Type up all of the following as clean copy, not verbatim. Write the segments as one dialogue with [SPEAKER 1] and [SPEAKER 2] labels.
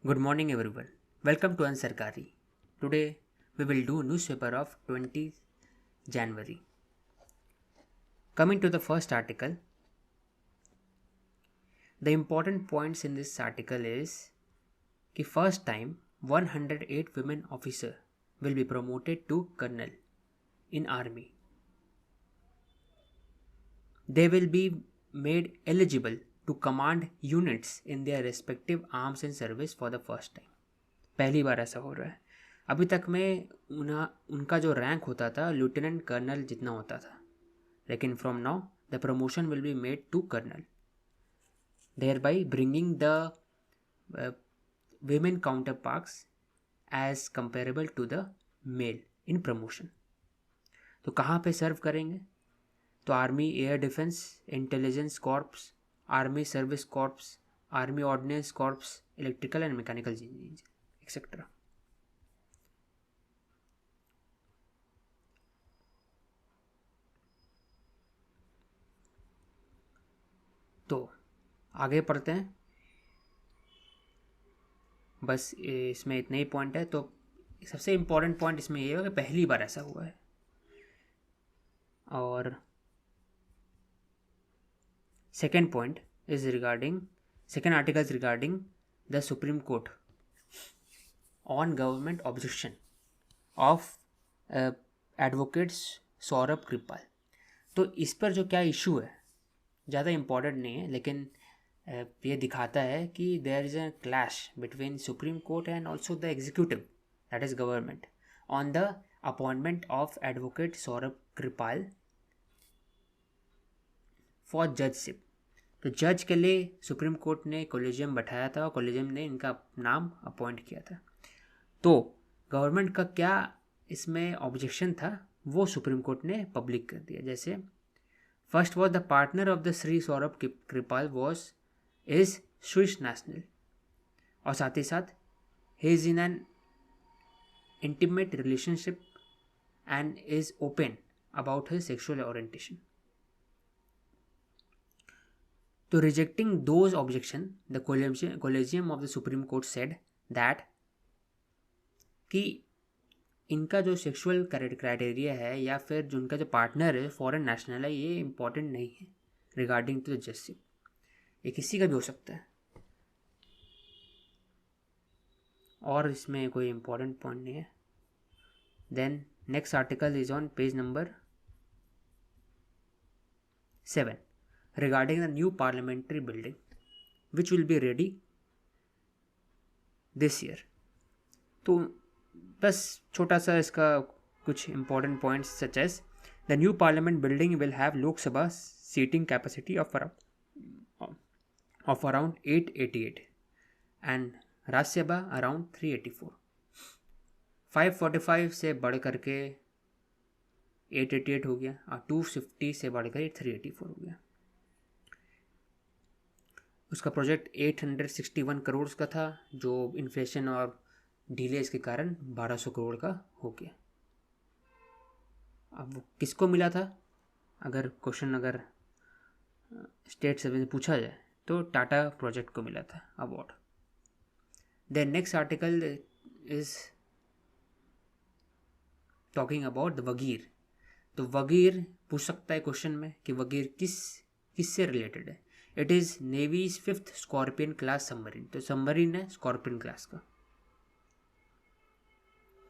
[SPEAKER 1] Good morning, everyone. Welcome to Ansarkari. Today we will do newspaper of 20 January. Coming to the first article, the important points in this article is कि first time 108 women officer will be promoted to colonel in army. They will be made eligible to command units in their respective arms and service for the first time. पहली बार ऐसा हो रहा है. अभी तक में उनका जो रैंक होता था लेफ्टिनेंट कर्नल जितना होता था, लेकिन from now the promotion will be made to colonel, thereby bringing the women counterparts as comparable to the male in promotion. तो कहाँ पे सर्व करेंगे? तो army air defence intelligence corps, army service corps, army ordinance corps, electrical and mechanical engineering etcetera. तो आगे पढ़ते हैं. बस इसमें इतना ही पॉइंट है. तो सबसे इम्पोर्टेंट पॉइंट इसमें ये है कि पहली बार ऐसा हुआ है. और second point is regarding, second article is regarding the supreme court on government objection of advocates Saurabh Kirpal. तो इस पर जो क्या इशू है ज़्यादा इम्पॉर्टेंट नहीं है, लेकिन ये दिखाता है कि there is a clash between Supreme Court and also the executive, that is government, on the appointment of advocate Saurabh Kirpal for judgeship. तो जज के लिए सुप्रीम कोर्ट ने कोलेजियम बैठाया था और कोलेजियम ने इनका नाम अपॉइंट किया था. तो गवर्नमेंट का क्या इसमें ऑब्जेक्शन था वो सुप्रीम कोर्ट ने पब्लिक कर दिया. जैसे first was the partner of the Shri Saurabh Kirpal was is Swiss national, और साथ ही साथ ही is in an intimate relationship and is open about his sexual orientation. तो rejecting those objection the collegium of the supreme court said that कि इनका जो sexual criteria है या फिर जो उनका जो पार्टनर है फॉरेन नेशनल है, ये इंपॉर्टेंट नहीं है रिगार्डिंग टू द जस्टिस. ये किसी का भी हो सकता है और इसमें कोई इंपॉर्टेंट पॉइंट नहीं है. Then next article is on page number 7 regarding the new parliamentary building which will be ready this year. तो बस छोटा सा इसका कुछ important points such as the new parliament building will have Lok Sabha seating capacity of around 888 and Rajya Sabha around 384. 545 से बढ़ करके 888 हो गया और 250 से बढ़ कर 384 हो गया. उसका प्रोजेक्ट 861 करोड़ का था जो इन्फ्लेशन और डिलेज के कारण 1200 करोड़ का हो गया. अब वो किसको मिला था? अगर क्वेश्चन अगर स्टेट से पूछा जाए तो टाटा प्रोजेक्ट को मिला था award. Then next article is talking about the Vagir. तो वगीर पूछ सकता है क्वेश्चन में कि वगीर किससे रिलेटेड है. It is navy's 5th Scorpene class submarine. तो सबमरीन है स्कॉर्पियन क्लास का.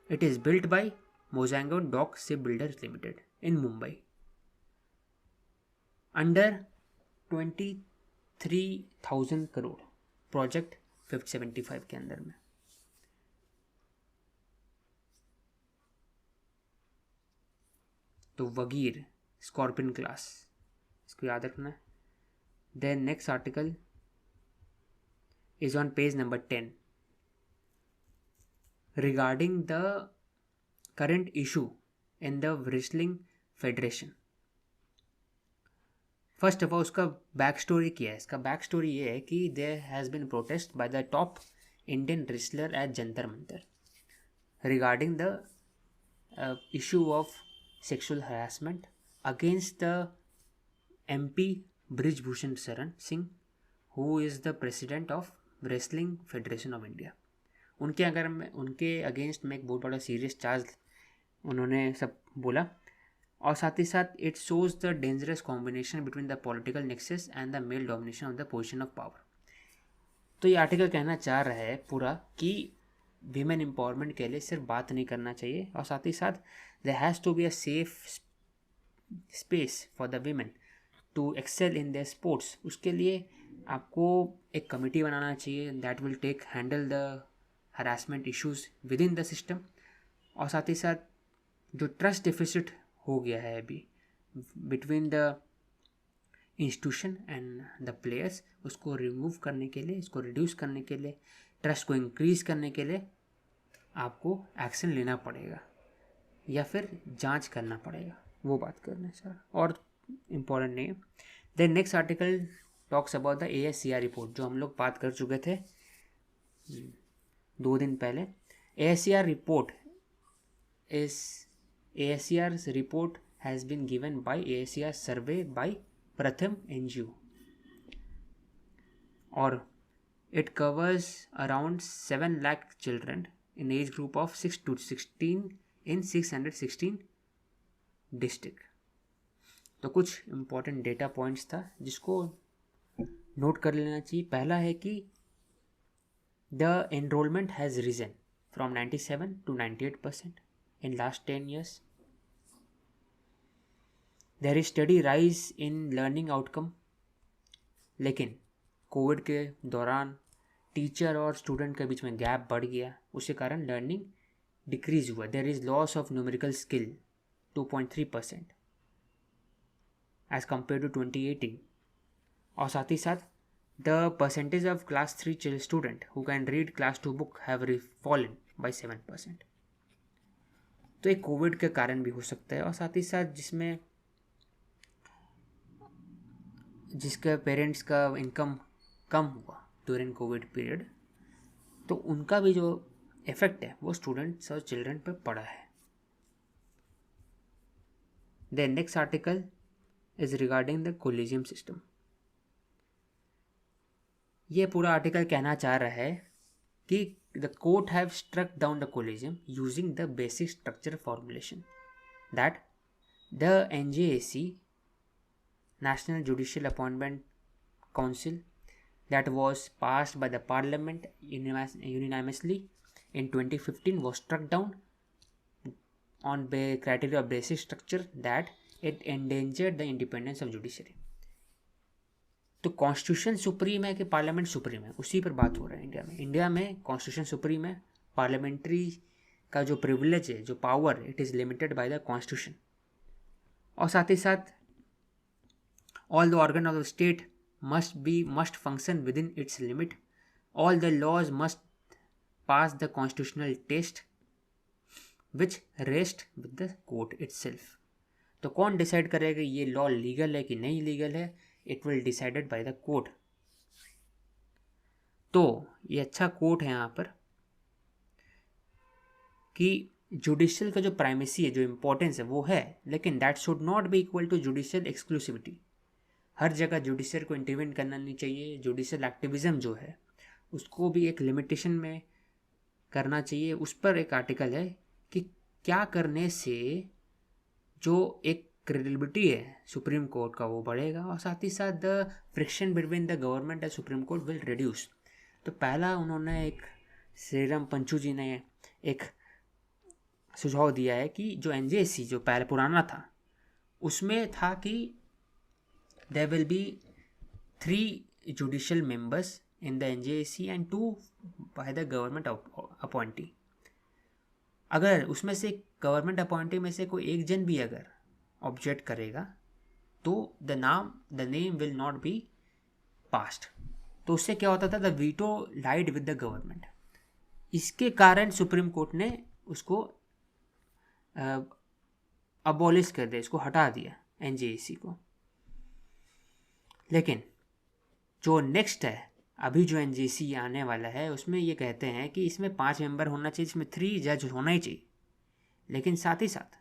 [SPEAKER 1] It is built by Mazagon dock shipbuilders limited in Mumbai under 23,000 crore project 575 के अंदर में. तो वगीर स्कॉर्पियन क्लास, इसको याद रखना है. Then next article is on page number 10 regarding the current issue in the wrestling federation. First of all उसका back story क्या है? इसका बैक स्टोरी ये है कि there has been protest by the top Indian wrestler at Jantar Mantar regarding the issue of sexual harassment against the MP Brijbhushan Saran Singh, who is the president of wrestling federation of India. उनके against में एक बहुत बड़ा serious charge उन्होंने सब बोला। और साथ ही साथ it shows the dangerous combination between the political nexus and the male domination of the position of power. तो ये आर्टिकल कहना चाह रहा है पूरा कि वीमेन एम्पावरमेंट के लिए सिर्फ बात नहीं करना चाहिए, और साथ ही साथ there has to be a safe space for the women to excel in their sports. उसके लिए आपको एक कमिटी बनाना चाहिए that will take handle the harassment issues within the system. और साथ ही साथ जो ट्रस्ट डिफिसिट हो गया है अभी between the institution and the players, उसको रिमूव करने के लिए, इसको रिड्यूस करने के लिए, ट्रस्ट को इंक्रीज करने के लिए आपको एक्शन लेना पड़ेगा या फिर जांच करना पड़ेगा। वो बात करना सर, और इम्पोर्टेंट नहीं है। Then next article talks about the ASCR report, जो हम लोग बात कर चुके थे 2 दिन पहले। ASCR report ASCR's report has been given by ASCR survey by Pratham NGO, और it covers around 7 lakh children in age group of 6 to 16 in 616 district। तो कुछ important data points था जिसको नोट कर लेना चाहिए। पहला है कि the enrollment has risen from 97 to 98% in last 10 years। There is steady rise in learning outcome, लेकिन कोविड के दौरान टीचर और स्टूडेंट के बीच में गैप बढ़ गया, उसके कारण लर्निंग डिक्रीज हुआ। There is loss of numerical skill 2.3% as compare to 2018। और साथ ही साथ the percentage of class 3 student who can read class 2 book have fallen by 7%। तो एक कोविड के कारण भी हो सकता है। और साथ ही साथ जिसके पेरेंट्स का इनकम कम हुआ ड्यूरिंग कोविड पीरियड, तो उनका भी जो इफेक्ट है वो स्टूडेंट्स और चिल्ड्रन पर पड़ा है। The next article is regarding the collegium system. ये पूरा आर्टिकल कहना चाह रहा है कि the court have struck down the collegium using the basic structure formulation that the NJAC National Judicial Appointment Council that was passed by the Parliament unanimously in 2015 was struck down on the criteria of basic structure that it endangered the independence of judiciary। तो constitution supreme है कि parliament supreme है, उसी पर बात हो रहा है। इंडिया में कॉन्स्टिट्यूशन सुप्रीम है, पार्लियामेंट्री का जो प्रिविलेज है, जो power, it is limited by the constitution. और साथ ही साथ all the organ of the state must function within its limit, all the laws must pass the constitutional test which rest with the court itself। तो कौन decide करेगा ये law legal है कि नहीं लीगल है? It will decided by the court. तो ये अच्छा कोर्ट है यहाँ पर कि जुडिशियल का जो प्राइमेसी है, जो इम्पोर्टेंस है वो है, लेकिन that should not be equal to judicial exclusivity. हर जगह जुडिशियल को इंटरवीन करना नहीं चाहिए। जुडिशियल एक्टिविज्म जो है उसको भी एक लिमिटेशन में करना चाहिए। उस पर एक आर्टिकल है कि क्या करने से जो एक क्रेडिबिलिटी है सुप्रीम कोर्ट का वो बढ़ेगा, और साथ ही साथ the friction between the government and supreme court will reduce. तो पहला उन्होंने एक श्रीराम पंचू जी ने एक सुझाव दिया है कि जो NJAC जो पहले पुराना था उसमें था कि there will be 3 judicial members in the NJAC and 2 by the government appointee। अगर उसमें से गवर्नमेंट अपॉइंटी में से कोई एक जन भी अगर ऑब्जेक्ट करेगा तो the name will not be passed. तो उससे क्या होता था? The veto lied with the government. इसके कारण सुप्रीम कोर्ट ने उसको अबॉलिश कर दिया, इसको हटा दिया NJAC को। लेकिन जो नेक्स्ट है अभी जो NJAC आने वाला है उसमें ये कहते हैं कि इसमें 5 मेंबर होना चाहिए, इसमें 3 जज होना ही चाहिए, लेकिन साथ ही साथ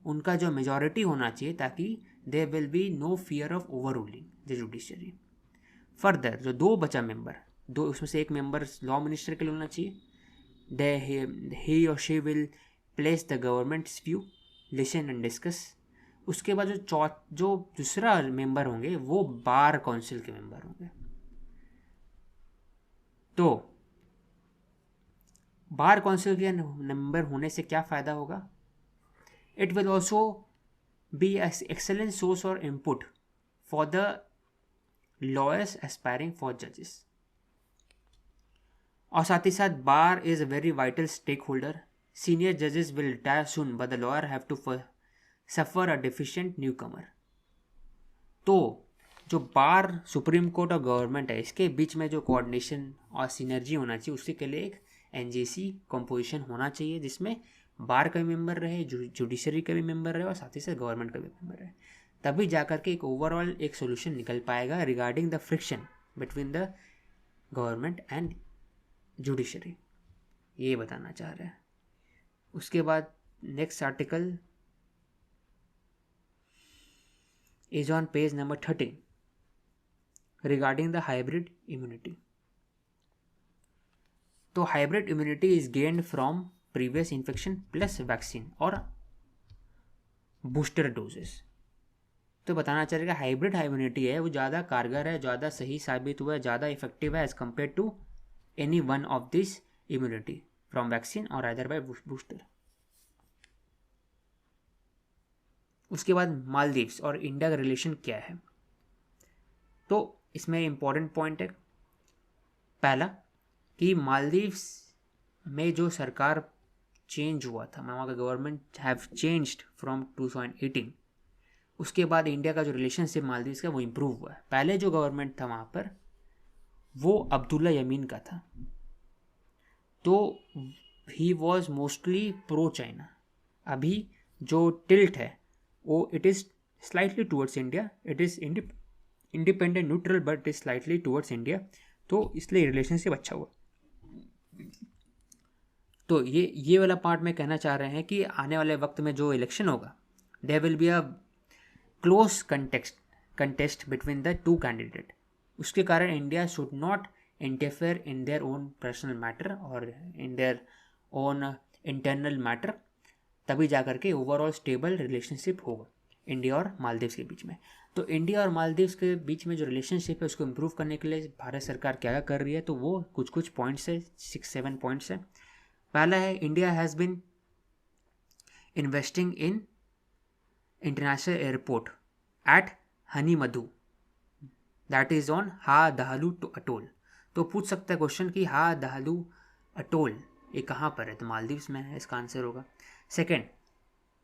[SPEAKER 1] उनका जो मेजॉरिटी होना चाहिए ताकि there will be no fear of overruling the judiciary. Further जो 2 बचा मेंबर दो उसमें से एक मेंबर लॉ मिनिस्टर के लिए होना चाहिए. he or she will place the government's view, listen and discuss. उसके बाद जो दूसरा मेंबर होंगे वो बार काउंसिल के मेंबर होंगे. तो बार काउंसिल के मेंबर होने से क्या फ़ायदा होगा? It will also be excellent source और input for the lawyers aspiring for जजेस. और साथ ही साथ bar is a very vital stakeholder. Senior जजेस will retire soon but the lawyer have to suffer a deficient newcomer. तो जो bar, supreme court और गवर्नमेंट है, इसके बीच में जो कोऑर्डिनेशन और सिनर्जी होना चाहिए, उसके के लिए एक एनजीसी कंपोजिशन होना चाहिए जिसमें बार का भी मेंबर रहे, जुडिशरी का भी मेंबर रहे और साथ ही साथ गवर्नमेंट का भी मेंबर रहे. तभी जाकर के एक ओवरऑल एक सोल्यूशन निकल पाएगा regarding the friction between the government and judiciary. ये बताना चाह रहे हैं. उसके बाद next article is on page number 13 regarding the hybrid immunity. तो hybrid immunity is gained from previous infection plus vaccine और booster doses. तो बताना चलेगा हाइब्रिड इम्यूनिटी है वो ज़्यादा कारगर है, ज़्यादा सही साबित हुआ है, ज़्यादा इफेक्टिव है as compare to any one of this immunity from vaccine और अदर बाय बूस्टर. उसके बाद मालदीव्स और इंडिया का रिलेशन क्या है? तो इसमें इम्पॉर्टेंट पॉइंट है पहला कि मालदीव्स में जो सरकार चेंज हुआ था, वहाँ का गवर्नमेंट हैव चेंज्ड फ्रॉम 2018. उसके बाद इंडिया का जो रिलेशनशिप मालदीव्स का वो इम्प्रूव हुआ है. पहले जो गवर्नमेंट था वहाँ पर वो अब्दुल्ला यमीन का था, तो he was mostly pro China. अभी जो टिल्ट है वो it is slightly towards India. It is independent neutral but it is slightly towards India. तो इसलिए रिलेशनशिप अच्छा हुआ. तो ये वाला पार्ट में कहना चाह रहे हैं कि आने वाले वक्त में जो इलेक्शन होगा there will be a close contest between the two candidate. उसके कारण India should not interfere in their own personal matter और in their own internal matter. तभी जाकर के ओवरऑल स्टेबल रिलेशनशिप होगा इंडिया और मालदीव्स के बीच में. तो इंडिया और मालदीव्स के बीच में जो रिलेशनशिप है उसको इम्प्रूव करने के लिए भारत सरकार क्या कर रही है, तो वो कुछ पॉइंट्स है, 6-7 पॉइंट्स है. पहला है India has been investing in international airport at Hanimaadhoo that is on Haa Dhaalu atoll. तो पूछ सकता है क्वेश्चन कि हा दहलू अटोल ये कहाँ पर है, तो मालदीव्स में है, इसका आंसर होगा. Second,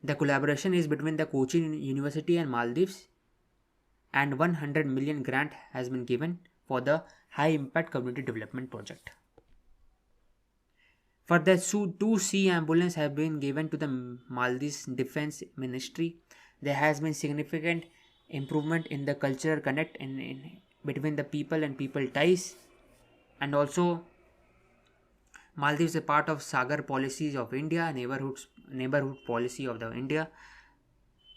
[SPEAKER 1] the collaboration is between the Cochin University and Maldives, and 100 million grant has been given for the High Impact Community Development Project. Further, 2 sea ambulances have been given to the Maldives Defense Ministry. There has been significant improvement in the cultural connect in between the people and people ties, and also Maldives is a part of Sagar policies of India, neighborhood policy of the India.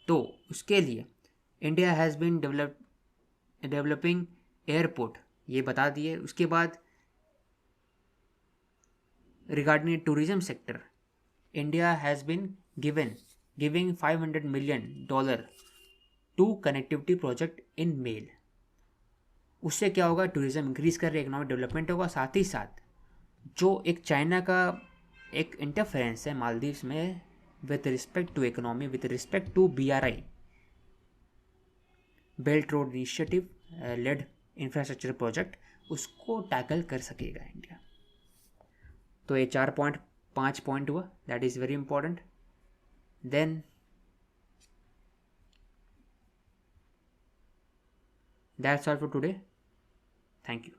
[SPEAKER 1] तो उसके लिए India has been developing airport, ये बता दिए. उसके बाद regarding tourism sector India has been giving $500 million to connectivity project in Male. उससे क्या होगा, टूरिज्म इंक्रीज कर रहे, इकोनॉमिक डेवलपमेंट होगा. साथ ही साथ जो एक चाइना का एक इंटरफेरेंस है मालदीव्स में with respect to economy, with respect to BRI belt road initiative led infrastructure project, उसको टैकल कर सकेगा इंडिया. तो ये 5 पॉइंट हुआ, that is very important. Then that's all for today. Thank you.